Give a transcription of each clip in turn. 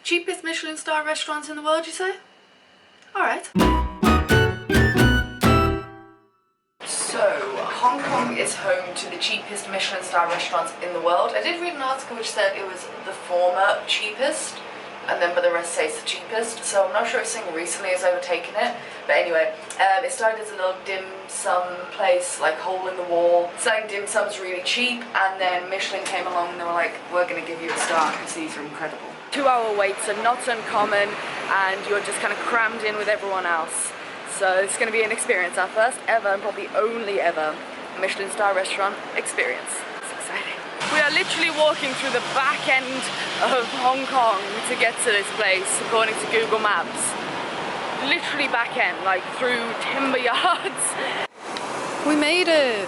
Cheapest Michelin star restaurants in the world, you say? Alright. So, Hong Kong is home to the cheapest Michelin star restaurants in the world. I did read an article which said it was the former cheapest, and then but the rest say it's the cheapest, so I'm not sure if something recently has overtaken it. But anyway, it started as a little dim sum place, like hole in the wall, selling dim sums really cheap, and then Michelin came along and they were like, we're going to give you a star because these are incredible. 2-hour waits are not uncommon, and you're just kind of crammed in with everyone else. So it's going to be an experience, our first ever and probably only ever Michelin star restaurant experience. It's exciting. We are literally walking through the back end of Hong Kong to get to this place, according to Google Maps. Literally back end, like through timber yards. We made it!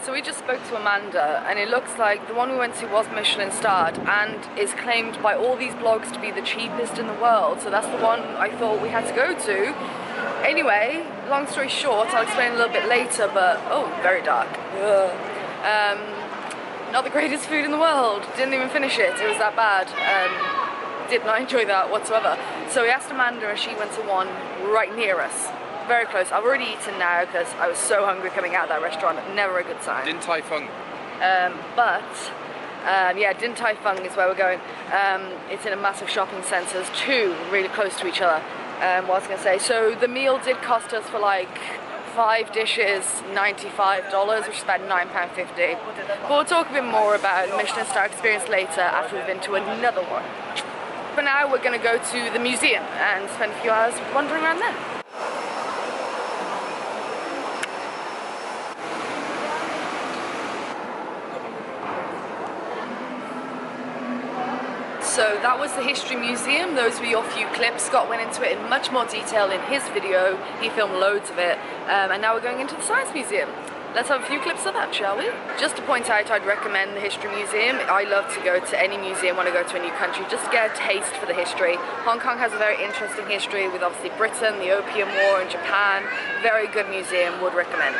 So we just spoke to Amanda, and it looks like the one we went to was Michelin starred and is claimed by all these blogs to be the cheapest in the world. So that's the one I thought we had to go to. Anyway, long story short, I'll explain a little bit later, but oh, very dark. Not the greatest food in the world. Didn't even finish it. It was that bad. Did not enjoy that whatsoever. So we asked Amanda, and she went to one right near us. Very close. I've already eaten now because I was so hungry coming out of that restaurant. Never a good sign. Din Tai Fung. Yeah, Din Tai Fung is where we're going. It's in a massive shopping centre. There's two really close to each other. What I was going to say. So the meal did cost us for like 5 dishes, $95, which is about £9.50. But we'll talk a bit more about the Michelin star experience later after we've been to another one. For now, we're going to go to the museum and spend a few hours wandering around there. So that was the History Museum. Those were your few clips. Scott went into it in much more detail in his video. He filmed loads of it. And now we're going into the Science Museum. Let's have a few clips of that, shall we? Just to point out, I'd recommend the History Museum. I love to go to any museum when I go to a new country, just to get a taste for the history. Hong Kong has a very interesting history with obviously Britain, the Opium War, and Japan. Very good museum, would recommend.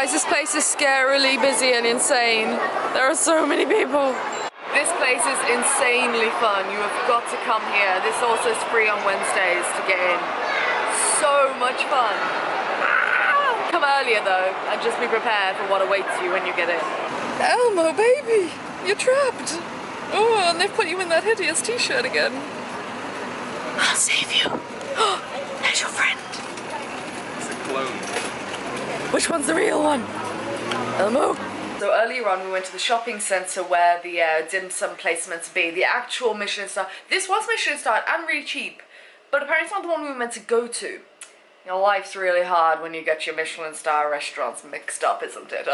Guys, this place is scarily busy and insane. There are so many people. This place is insanely fun. You have got to come here. This also is free on Wednesdays to get in. So much fun. Come earlier though, and just be prepared for what awaits you when you get in. Elmo, baby, you're trapped. Oh, and they've put you in that hideous t-shirt again. I'll save you. Oh, there's your friend. It's a clone. Which one's the real one? Elmo? So earlier on we went to the shopping centre where the dim sum place meant to be. The actual Michelin star. This was Michelin starred and really cheap. But apparently it's not the one we were meant to go to. You know, life's really hard when you get your Michelin star restaurants mixed up, isn't it?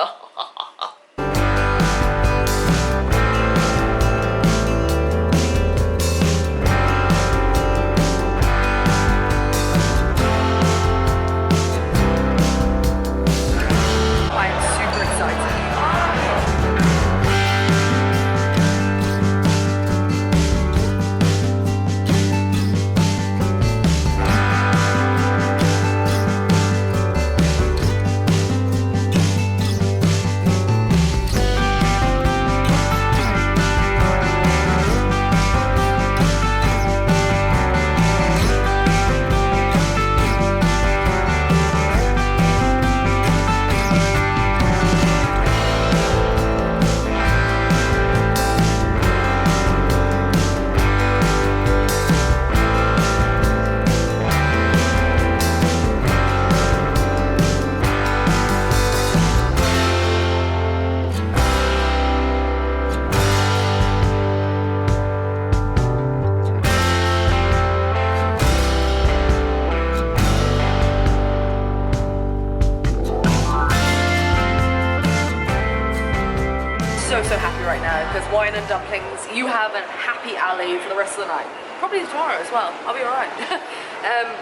so happy right now because wine and dumplings, you have a happy alley for the rest of the night. Probably tomorrow as well, I'll be alright.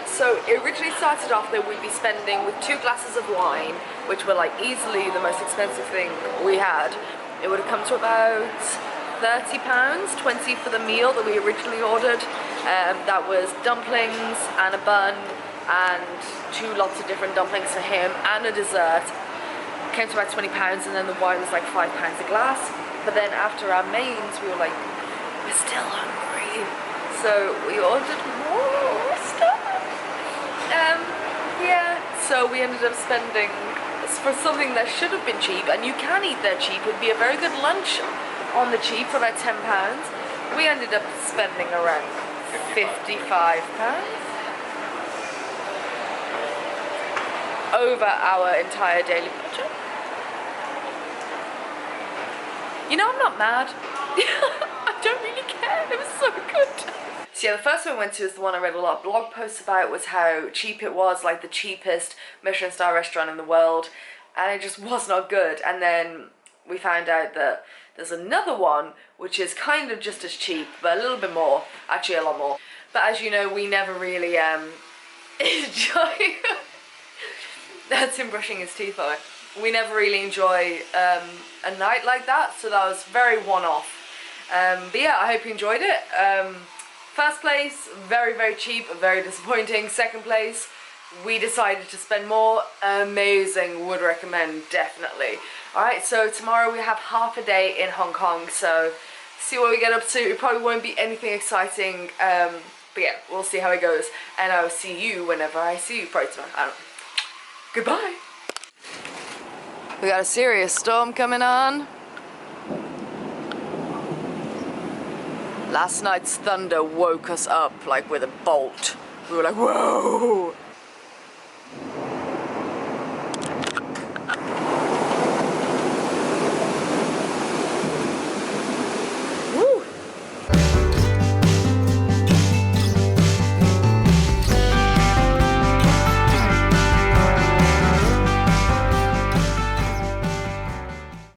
So it originally started off that we'd be spending with 2 glasses of wine, which were like easily the most expensive thing we had. It would have come to about £30, 20 for the meal that we originally ordered. That was dumplings and a bun and 2 lots of different dumplings for him and a dessert. Came to about £20, and then the wine was like £5 a glass. But then after our mains, we were like, we're still hungry, so we ordered more stuff. Yeah, so we ended up spending for something that should have been cheap, and you can eat there cheap. It'd be a very good lunch on the cheap for about £10. We ended up spending around £55 over our entire daily budget. You know, I'm not mad. I don't really care. It was so good. So yeah, the first one we went to is the one I read a lot of blog posts about, was how cheap it was, like the cheapest Michelin Star restaurant in the world, and it just was not good. And then we found out that there's another one which is kind of just as cheap, but a little bit more, actually a lot more. But as you know, we never really enjoy... That's him brushing his teeth away. We never really enjoy a night like that, so that was very one-off. But yeah, I hope you enjoyed it. First place, very, very cheap, very disappointing. Second place, we decided to spend more. Amazing, would recommend, definitely. Alright, so tomorrow we have half a day in Hong Kong, so see what we get up to. It probably won't be anything exciting, but yeah, we'll see how it goes. And I'll see you whenever I see you, probably tomorrow. I don't know. Goodbye. We got a serious storm coming on. Last night's thunder woke us up like with a bolt. We were like, whoa!